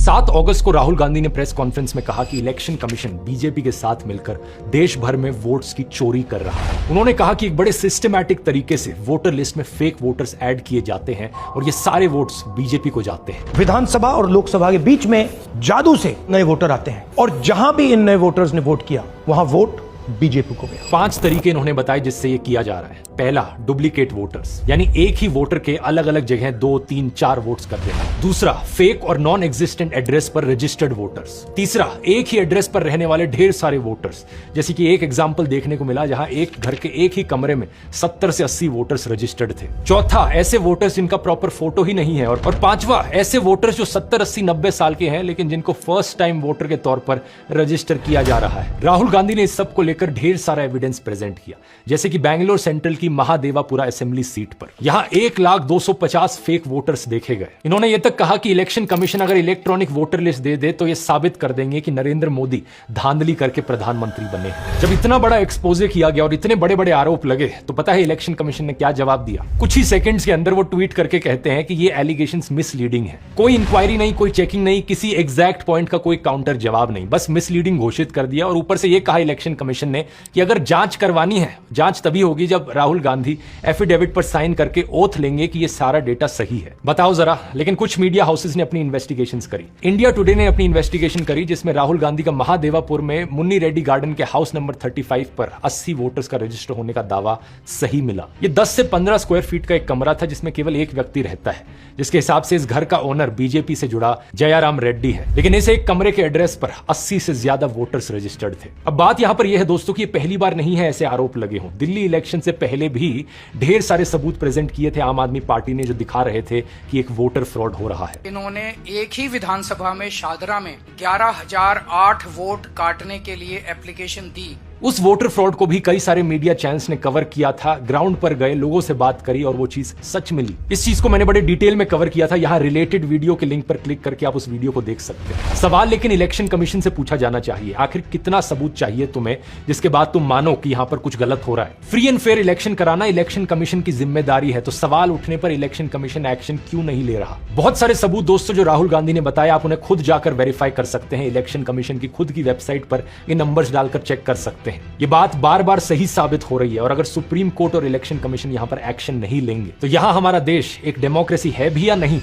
7 अगस्त को राहुल गांधी ने press conference में कहा कि इलेक्शन कमीशन बीजेपी के साथ मिलकर देश भर में वोट्स की चोरी कर रहा है। उन्होंने कहा कि एक बड़े सिस्टमैटिक तरीके से वोटर लिस्ट में फेक वोटर्स ऐड किए जाते हैं और ये सारे वोट्स बीजेपी को जाते हैं। विधानसभा और लोकसभा के बीच में जादू से नए वोटर आते हैं और जहां भी इन नए वोटर्स ने वोट किया वहां वोट बीजेपी को गया। 5 तरीके इन्होंने बताए जिससे ये किया जा रहा है। पहला, डुप्लीकेट वोटर्स, यानी एक ही वोटर के अलग अलग जगह 2, 3, 4 वोट्स कर देना। दूसरा, फेक और नॉन एग्जिस्टेंट एड्रेस पर रजिस्टर्ड वोटर्स। तीसरा, एक ही एड्रेस पर रहने वाले ढेर सारे वोटर्स, जैसे कि एक एग्जाम्पल देखने को मिला जहां एक घर के एक ही कमरे में 70 से 80 वोटर्स रजिस्टर्ड थे। चौथा, ऐसे वोटर्स जिनका प्रॉपर फोटो ही नहीं है। और पांचवा, ऐसे वोटर्स जो 70, 80, 90 साल के हैं लेकिन जिनको फर्स्ट टाइम वोटर के तौर पर रजिस्टर किया जा रहा है। राहुल गांधी ने इस सब को लेकर ढेर सारा एविडेंस प्रेजेंट किया, जैसे कि बैंगलोर सेंट्रल की महादेवापुरा असेंबली सीट पर यहां 1,250 फेक वोटर्स देखे गए। इन्होंने यह तक कहा कि इलेक्शन कमीशन अगर इलेक्ट्रॉनिक वोटर लिस्ट दे दे तो यह साबित कर देंगे कि नरेंद्र मोदी धांधली करके प्रधानमंत्री बने। जब इतना बड़ा एक्सपोजे किया गया और इतने बड़े बड़े आरोप लगे तो पता है इलेक्शन कमीशन ने क्या जवाब दिया? कुछ ही सेकंड्स के अंदर वो ट्वीट करके कहते हैं कि ये एलिगेशंस मिसलीडिंग है। कोई इंक्वायरी नहीं, कोई चेकिंग नहीं, किसी एग्जैक्ट पॉइंट का कोई काउंटर जवाब नहीं, बस मिसलीडिंग घोषित कर दिया। और ऊपर से यह कहा इलेक्शन कमीशन ने कि अगर जांच करवानी है, जांच तभी होगी जब राहुल गांधी एफिडेविट पर साइन करके ओथ लेंगे कि ये सारा डेटा सही है। बताओ जरा। लेकिन कुछ मीडिया हाउसेस ने अपनी इन्वेस्टिगेशंस करी। इंडिया टुडे ने अपनी इन्वेस्टिगेशन करी जिसमें राहुल गांधी का महादेवापुर में मुन्नी रेड्डी गार्डन के हाउस नंबर 35 पर 80 वोटर्स का रजिस्टर होने का दावा सही मिला। ये 10 से 15 स्क्वायर फीट का एक कमरा था जिसमें केवल एक व्यक्ति रहता है, जिसके हिसाब से इस घर का ओनर बीजेपी से जुड़ा जयाराम रेड्डी है। लेकिन इस एक कमरे के एड्रेस पर 80 से ज्यादा वोटर्स रजिस्टर्ड थे। अब बात यहां पर यह है दोस्तों कि ये पहली बार नहीं है ऐसे आरोप लगे हों। दिल्ली इलेक्शन से पहले भी ढेर सारे सबूत प्रेजेंट किए थे आम आदमी पार्टी ने, जो दिखा रहे थे कि एक वोटर फ्रॉड हो रहा है। इन्होंने एक ही विधानसभा में शादरा में 11,008 वोट काटने के लिए एप्लीकेशन दी। उस वोटर फ्रॉड को भी कई सारे मीडिया चैनल्स ने कवर किया था। ग्राउंड पर गए, लोगों से बात करी और वो चीज सच मिली। इस चीज को मैंने बड़े डिटेल में कवर किया था। यहाँ रिलेटेड वीडियो के लिंक पर क्लिक करके आप उस वीडियो को देख सकते हैं। सवाल लेकिन इलेक्शन कमीशन से पूछा जाना चाहिए, आखिर कितना सबूत चाहिए तुम्हें जिसके बाद तुम मानो कि यहाँ पर कुछ गलत हो रहा है। फ्री एंड फेयर इलेक्शन कराना इलेक्शन कमीशन की जिम्मेदारी है, तो सवाल उठने पर इलेक्शन कमीशन एक्शन क्यों नहीं ले रहा? बहुत सारे सबूत दोस्तों जो राहुल गांधी ने बताया, आप उन्हें खुद जाकर वेरीफाई कर सकते हैं। इलेक्शन कमीशन की खुद की वेबसाइट पर ये नंबर्स डालकर चेक कर सकते हैं। ये बात बार बार सही साबित हो रही है और अगर सुप्रीम कोर्ट और इलेक्शन कमीशन यहां पर एक्शन नहीं लेंगे तो यहां हमारा देश एक डेमोक्रेसी है भी या नहीं?